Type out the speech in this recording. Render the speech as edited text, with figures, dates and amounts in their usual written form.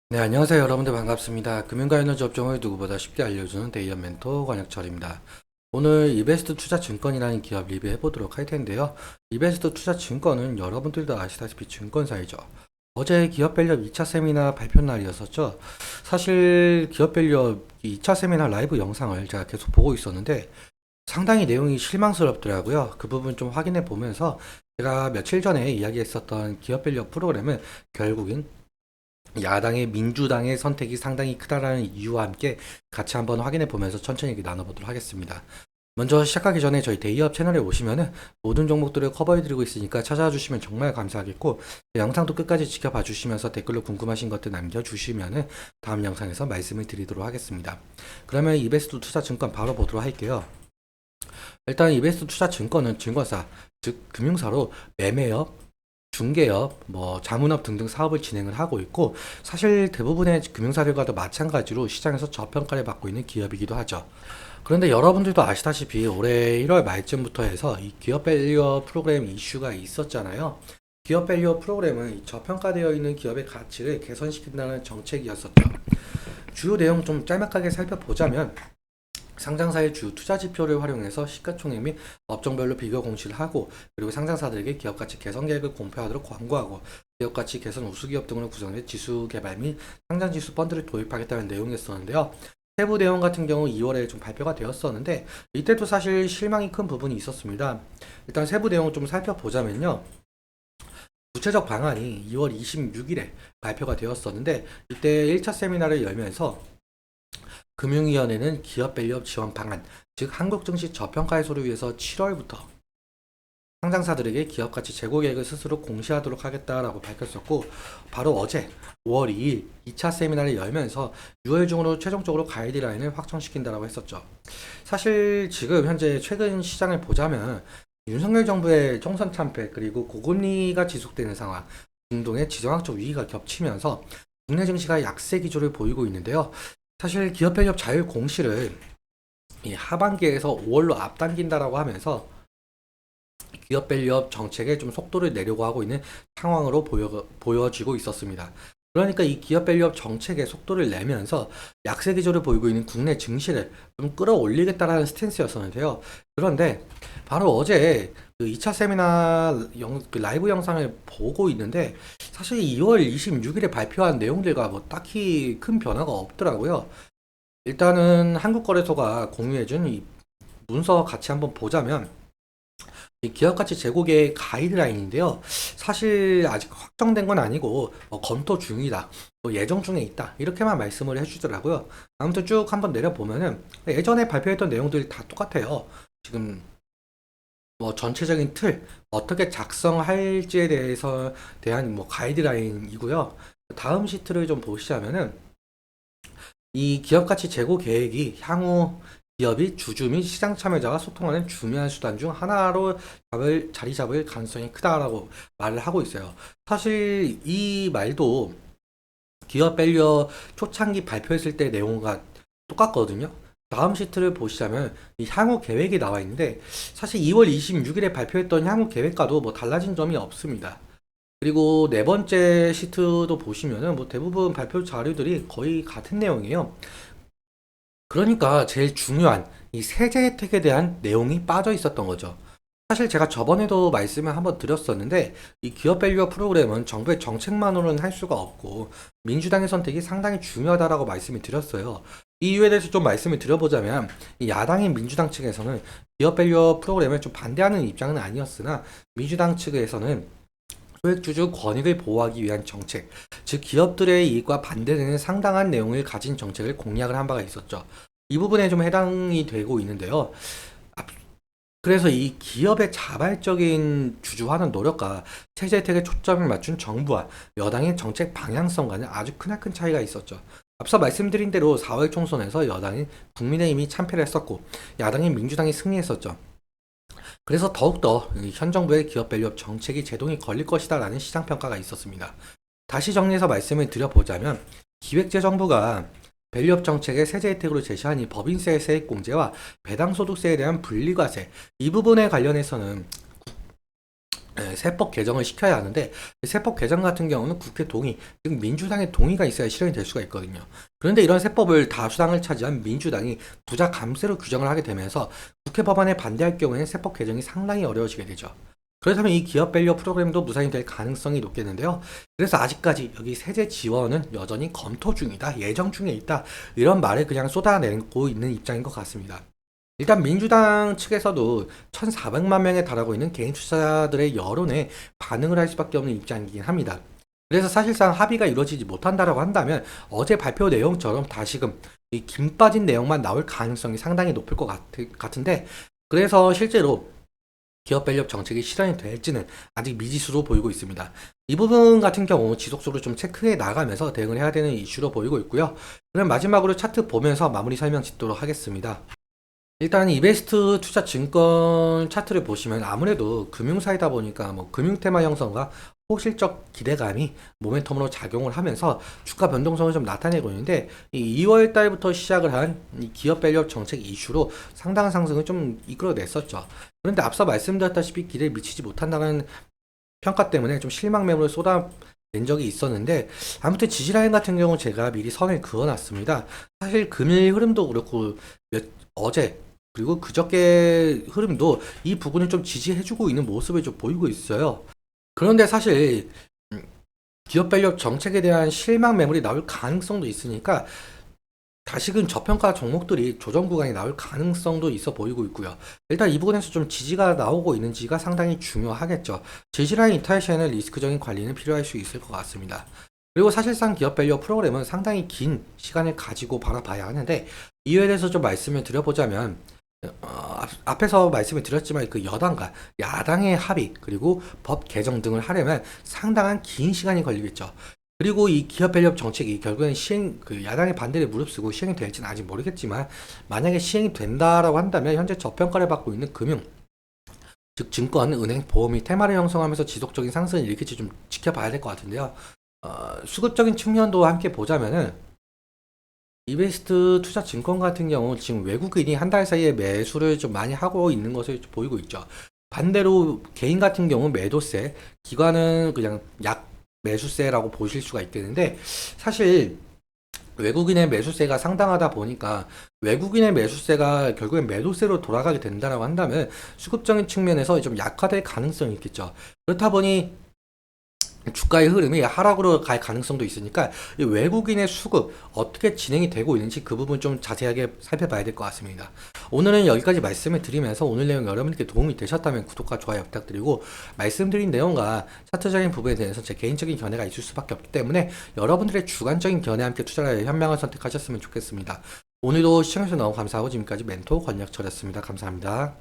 네, 안녕하세요. 여러분들 반갑습니다. 금융과 에너지 업종을 누구보다 쉽게 알려주는 데이업 멘토 권혁철입니다. 오늘 이베스트 투자증권이라는 기업 리뷰해 보도록 할 텐데요. 이베스트 투자증권은 여러분들도 아시다시피 증권사이죠. 어제 기업밸류업 2차 세미나 발표 날이었었죠. 사실 기업밸류업 2차 세미나 라이브 영상을 제가 계속 보고 있었는데 상당히 내용이 실망스럽더라고요. 그 부분 좀 확인해 보면서 제가 며칠 전에 이야기했었던 기업밸류업 프로그램은 결국엔 야당의 민주당의 선택이 상당히 크다라는 이유와 함께 같이 한번 확인해 보면서 천천히 얘기 나눠보도록 하겠습니다. 먼저 시작하기 전에 저희 데이업 채널에 오시면은 모든 종목들을 커버해 드리고 있으니까 찾아와 주시면 정말 감사하겠고, 영상도 끝까지 지켜봐 주시면서 댓글로 궁금하신 것들 남겨주시면은 다음 영상에서 말씀을 드리도록 하겠습니다. 그러면 이베스트 투자증권 바로 보도록 할게요. 일단 이베스트 투자증권은 증권사, 즉 금융사로 매매업, 중개업, 자문업 등등 사업을 진행을 하고 있고, 사실 대부분의 금융사들과도 마찬가지로 시장에서 저평가를 받고 있는 기업이기도 하죠. 그런데 여러분들도 아시다시피 올해 1월 말쯤부터 해서 이 기업 밸류업 프로그램 이슈가 있었잖아요. 기업 밸류업 프로그램은 이 저평가되어 있는 기업의 가치를 개선시킨다는 정책이었었죠. 주요 내용 좀 짤막하게 살펴보자면, 상장사의 주 투자 지표를 활용해서 시가총액 및 업종별로 비교 공시를 하고, 그리고 상장사들에게 기업가치 개선 계획을 공표하도록 권고하고, 기업가치 개선 우수기업 등으로 구성된 지수 개발 및 상장지수 펀드를 도입하겠다는 내용이었었는데요. 세부 내용 같은 경우 2월에 좀 발표가 되었었는데, 이때도 사실 실망이 큰 부분이 있었습니다. 일단 세부 내용을 좀 살펴보자면요. 구체적 방안이 2월 26일에 발표가 되었었는데, 이때 1차 세미나를 열면서 금융위원회는 기업 밸류업 지원 방안, 즉 한국 증시 저평가 해소를 위해서 7월부터 상장사들에게 기업 가치 재고 계획을 스스로 공시하도록 하겠다라고 밝혔었고, 바로 어제 5월 2일 2차 세미나를 열면서 6월 중으로 최종적으로 가이드라인을 확정시킨다라고 했었죠. 사실 지금 현재 최근 시장을 보자면 윤석열 정부의 총선 참패, 그리고 고금리가 지속되는 상황, 중동의 지정학적 위기가 겹치면서 국내 증시가 약세 기조를 보이고 있는데요. 사실 기업 편입 자율 공시를 이 하반기에서 5월로 앞당긴다라고 하면서 기업 밸류업 정책에 좀 속도를 내려고 하고 있는 상황으로 보여지고 있었습니다. 그러니까 이 기업 밸류업 정책에 속도를 내면서 약세 기조를 보이고 있는 국내 증시를 좀 끌어올리겠다라는 스탠스였었는데요. 그런데 바로 어제 그 2차 세미나 그 라이브 영상을 보고 있는데, 사실 2월 26일에 발표한 내용들과 뭐 딱히 큰 변화가 없더라고요. 일단은 한국거래소가 공유해준 이 문서 같이 한번 보자면, 이 기업가치 제고의 가이드라인인데요. 사실 아직 확정된 건 아니고 검토 중이다, 예정 중에 있다, 이렇게만 말씀을 해주더라고요. 아무튼 쭉 한번 내려보면은 예전에 발표했던 내용들이 다 똑같아요. 지금 전체적인 틀 어떻게 작성할지에 대해서 대한 가이드라인이고요. 다음 시트를 좀 보시자면은 이 기업가치 제고 계획이 향후 기업이 주주 및 시장 참여자가 소통하는 중요한 수단 중 하나로 자리 잡을 가능성이 크다라고 말을 하고 있어요. 사실 이 말도 기업 밸류 초창기 발표했을 때 내용과 똑같거든요. 다음 시트를 보시자면 이 향후 계획이 나와 있는데, 사실 2월 26일에 발표했던 향후 계획과도 달라진 점이 없습니다. 그리고 네 번째 시트도 보시면은 대부분 발표 자료들이 거의 같은 내용이에요. 그러니까 제일 중요한 이 세제 혜택에 대한 내용이 빠져 있었던 거죠. 사실 제가 저번에도 말씀을 한번 드렸었는데, 이 기업 밸류업 프로그램은 정부의 정책만으로는 할 수가 없고 민주당의 선택이 상당히 중요하다라고 말씀을 드렸어요. 이 이유에 대해서 좀 말씀을 드려보자면, 이 야당인 민주당 측에서는 기업 밸류업 프로그램을 좀 반대하는 입장은 아니었으나, 민주당 측에서는 소액주주 권익을 보호하기 위한 정책, 즉 기업들의 이익과 반대되는 상당한 내용을 가진 정책을 공약을 한 바가 있었죠. 이 부분에 좀 해당이 되고 있는데요. 그래서 이 기업의 자발적인 주주하는 노력과 체제 혜택에 초점을 맞춘 정부와 여당의 정책 방향성과는 아주 크나큰 차이가 있었죠. 앞서 말씀드린 대로 4월 총선에서 여당인 국민의힘이 참패를 했었고, 야당인 민주당이 승리했었죠. 그래서 더욱더 현 정부의 기업 밸류업 정책이 제동이 걸릴 것이다 라는 시장 평가가 있었습니다. 다시 정리해서 말씀을 드려보자면, 기획재정부가 밸류업 정책의 세제 혜택으로 제시한 이 법인세 세액공제와 배당소득세에 대한 분리과세, 이 부분에 관련해서는 세법 개정을 시켜야 하는데 세법 개정 같은 경우는 국회 동의, 즉 민주당의 동의가 있어야 실현이 될 수가 있거든요. 그런데 이런 세법을 다수당을 차지한 민주당이 부자 감세로 규정을 하게 되면서 국회 법안에 반대할 경우에는 세법 개정이 상당히 어려워지게 되죠. 그렇다면 이 기업 밸류 프로그램도 무산이 될 가능성이 높겠는데요. 그래서 아직까지 여기 세제 지원은 여전히 검토 중이다, 예정 중에 있다, 이런 말을 그냥 쏟아내고 있는 입장인 것 같습니다. 일단 민주당 측에서도 1,400만 명에 달하고 있는 개인 투자자들의 여론에 반응을 할 수밖에 없는 입장이긴 합니다. 그래서 사실상 합의가 이루어지지 못한다라고 한다면 어제 발표 내용처럼 다시금 이 김 빠진 내용만 나올 가능성이 상당히 높을 것 같은데, 그래서 실제로 기업 밸류 정책이 실현이 될지는 아직 미지수로 보이고 있습니다. 이 부분 같은 경우 지속적으로 좀 체크해 나가면서 대응을 해야 되는 이슈로 보이고 있고요. 그럼 마지막으로 차트 보면서 마무리 설명 짓도록 하겠습니다. 일단 이베스트 투자 증권 차트를 보시면 아무래도 금융사이다 보니까 뭐 금융 테마 형성과 호실적 기대감이 모멘텀으로 작용을 하면서 주가 변동성을 좀 나타내고 있는데, 이 2월 달부터 시작을 한 이 기업 밸류 정책 이슈로 상당한 상승을 좀 이끌어냈었죠. 그런데 앞서 말씀드렸다시피 기대에 미치지 못한다는 평가 때문에 좀 실망 매물을 쏟아낸 적이 있었는데, 아무튼 지지라인 같은 경우 제가 미리 선을 그어놨습니다. 사실 금일 흐름도 그렇고 어제 그리고 그저께 흐름도 이 부분을 좀 지지해주고 있는 모습을 좀 보이고 있어요. 그런데 사실 기업 밸류 정책에 대한 실망 매물이 나올 가능성도 있으니까 다시금 저평가 종목들이 조정 구간이 나올 가능성도 있어 보이고 있고요. 일단 이 부분에서 좀 지지가 나오고 있는지가 상당히 중요하겠죠. 지지라인 이탈 시에는 리스크적인 관리는 필요할 수 있을 것 같습니다. 그리고 사실상 기업 밸류 프로그램은 상당히 긴 시간을 가지고 바라봐야 하는데, 이에 대해서 좀 말씀을 드려보자면 앞에서 말씀을 드렸지만 그 여당과 야당의 합의 그리고 법 개정 등을 하려면 상당한 긴 시간이 걸리겠죠. 그리고 이 기업 밸류 정책이 결국엔 그 야당의 반대를 무릅쓰고 시행이 될지는 아직 모르겠지만, 만약에 시행이 된다라고 한다면 현재 저평가를 받고 있는 금융, 즉 증권, 은행, 보험이 테마를 형성하면서 지속적인 상승을 일으킬지 좀 지켜봐야 될 것 같은데요. 수급적인 측면도 함께 보자면은 이베스트 투자 증권 같은 경우 지금 외국인이 한 달 사이에 매수를 좀 많이 하고 있는 것을 보이고 있죠. 반대로 개인 같은 경우 매도세, 기관은 그냥 약 매수세라고 보실 수가 있겠는데, 사실 외국인의 매수세가 상당하다 보니까 외국인의 매수세가 결국엔 매도세로 돌아가게 된다라고 한다면 수급적인 측면에서 좀 약화될 가능성이 있겠죠. 그렇다 보니 주가의 흐름이 하락으로 갈 가능성도 있으니까 이 외국인의 수급 어떻게 진행이 되고 있는지 그 부분 좀 자세하게 살펴봐야 될 것 같습니다. 오늘은 여기까지 말씀을 드리면서 오늘 내용 여러분께 도움이 되셨다면 구독과 좋아요 부탁드리고, 말씀드린 내용과 차트적인 부분에 대해서 제 개인적인 견해가 있을 수밖에 없기 때문에 여러분들의 주관적인 견해와 함께 투자를 현명한 선택하셨으면 좋겠습니다. 오늘도 시청해주셔서 너무 감사하고 지금까지 멘토 권력철이었습니다. 감사합니다.